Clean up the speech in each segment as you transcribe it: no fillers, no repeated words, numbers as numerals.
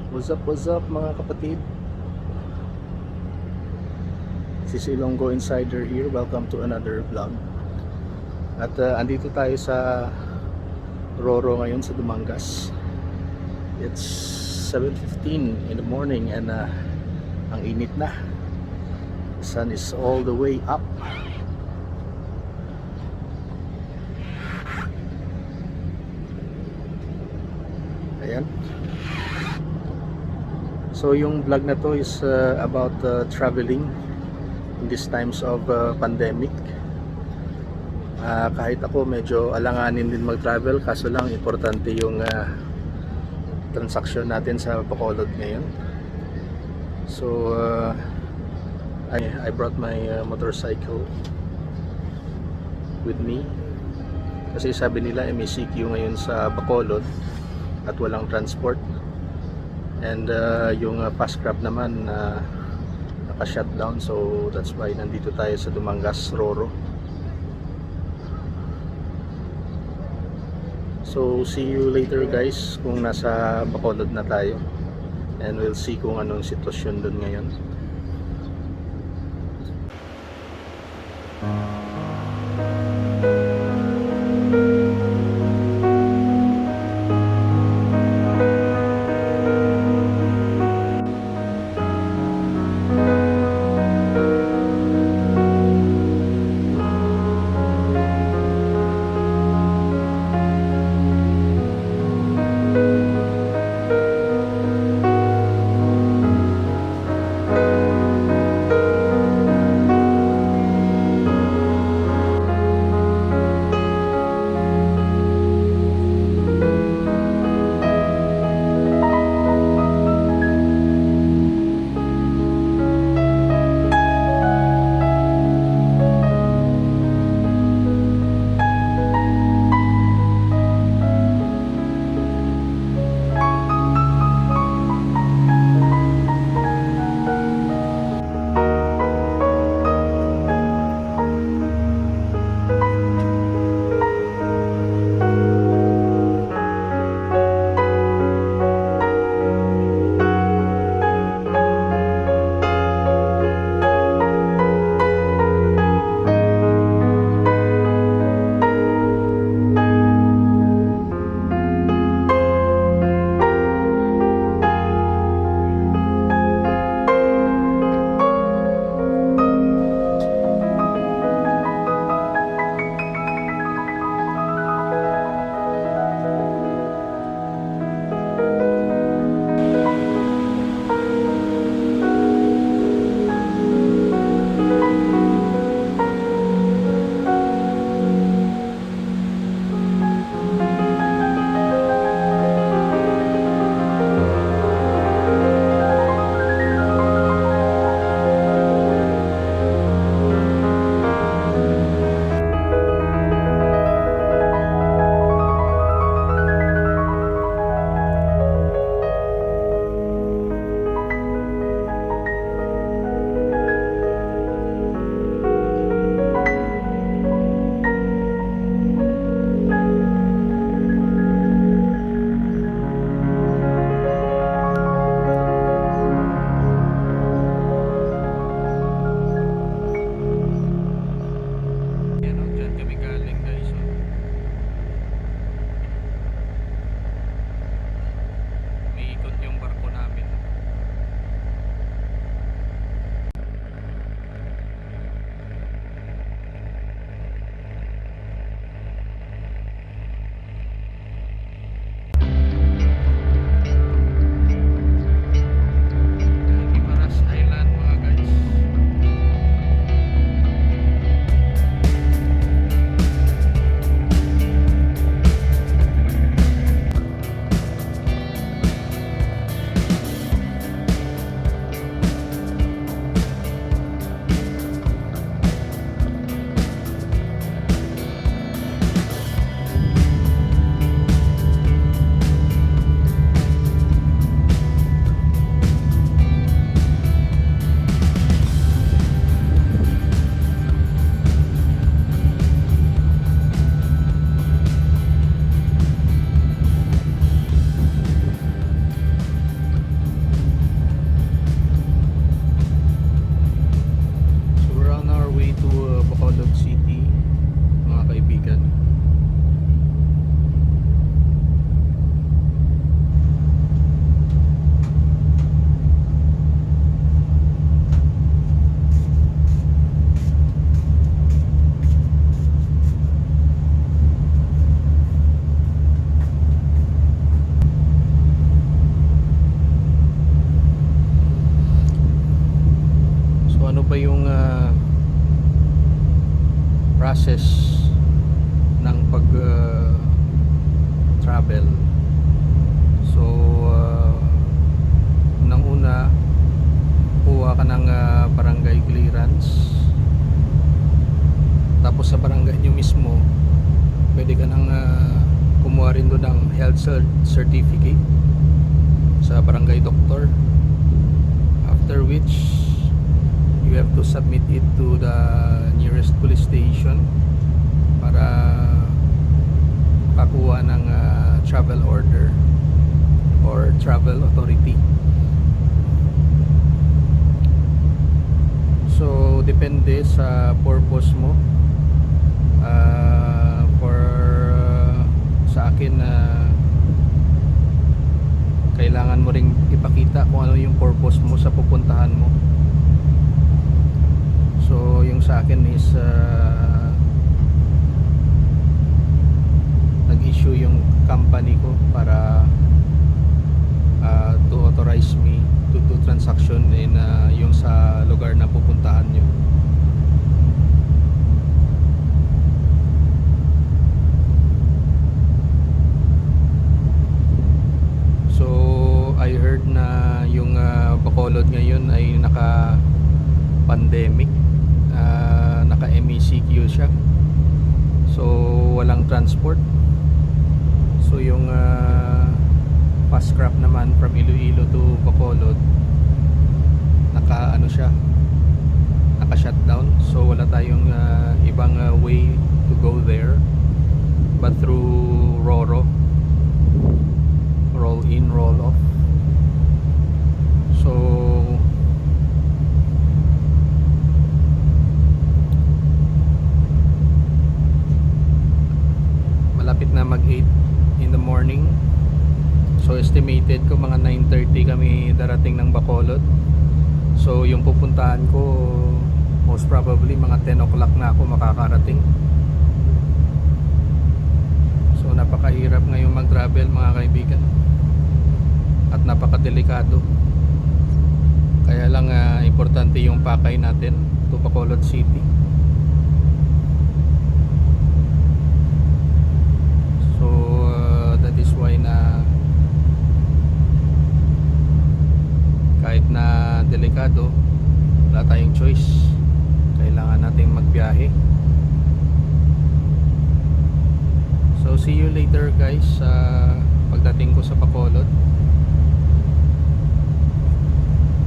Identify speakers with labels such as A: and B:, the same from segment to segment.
A: What's up mga kapatid? This is Ilonggo Insider here. Welcome to another vlog. At andito tayo sa Roro ngayon sa Dumangas. It's 7:15 in the morning and ang init na. The sun is all the way up. Ayan. So yung vlog na to is about traveling in these times of pandemic. Kahit ako medyo alanganin din mag-travel, kaso lang importante yung transaction natin sa Bacolod ngayon. So I brought my motorcycle with me kasi sabi nila MCQ ngayon sa Bacolod at walang transport. And yung fast crab naman naka-shutdown, so that's why nandito tayo sa Dumangas, Roro. So see you later guys kung nasa Bacolod na tayo, and we'll see kung anong sitwasyon doon ngayon. process ng pag travel. So unang una, kuha ka ng barangay clearance, tapos sa barangay nyo mismo pwede ka nang kumuha rin doon ng health certificate sa barangay doctor, after which you have to submit it to the nearest police station para makakuha ng travel order or travel authority. So depende sa purpose mo. Sa akin kailangan mo ring ipakita kung ano yung purpose mo sa pupuntahan mo. So yung sa akin is nag-issue yung company ko para to authorize me to do transaction in yung sa lugar na pupuntahan nyo. So I heard na yung Bacolod ngayon ay naka-pandemic, naka-MECQ siya. So walang transport. So yung fast crab naman from Iloilo to Bacolod, naka shutdown. So wala tayong ibang way to go there but through Roro, roll in, roll off. So malapit na mag 8 in the morning. So estimated ko mga 9:30 kami darating ng Bacolod. So yung pupuntahan ko most probably mga 10 o'clock na ako makakarating. So napakahirap ngayong mag-travel mga kaibigan, at napakadelikado. Kaya lang importante yung pakay natin to Bacolod City. So that is why na kahit na delikado, wala tayong choice, kailangan nating magbiyahe. So see you later guys pagdating ko sa Bacolod.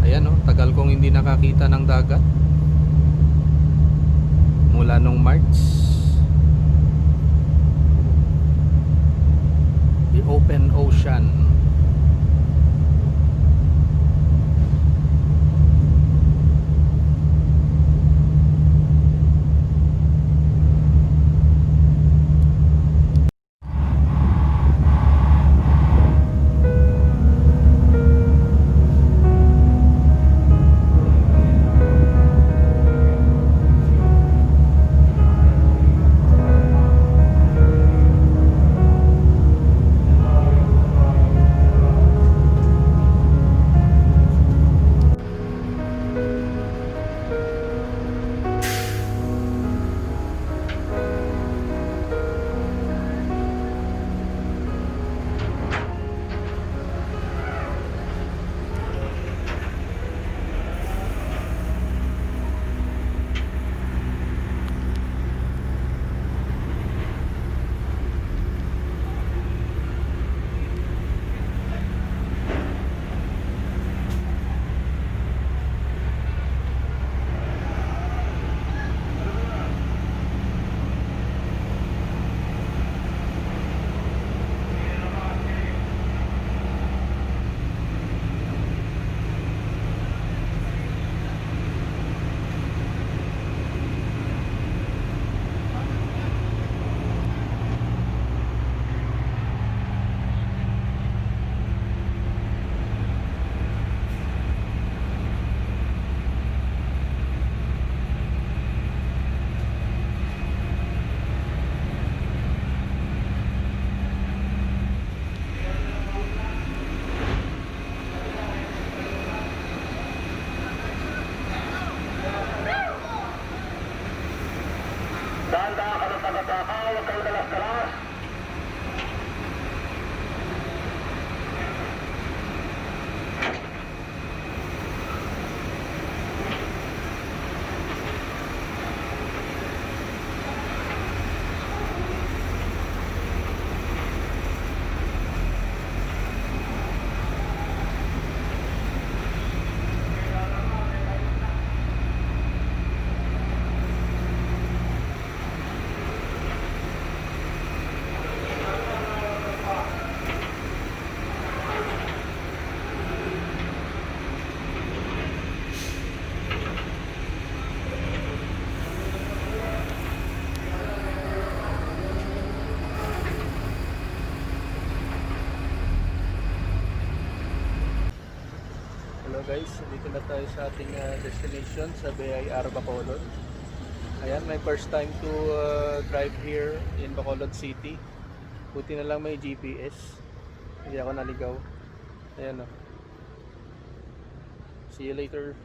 A: Ayan tagal kong hindi nakakita ng dagat mula nung March. The open ocean. Hello guys, dito na tayo sa ating destination sa BIR Bacolod. Ayan, my first time to drive here in Bacolod City. Buti na lang may GPS. Hindi ako naligaw. Ayan o. See you later.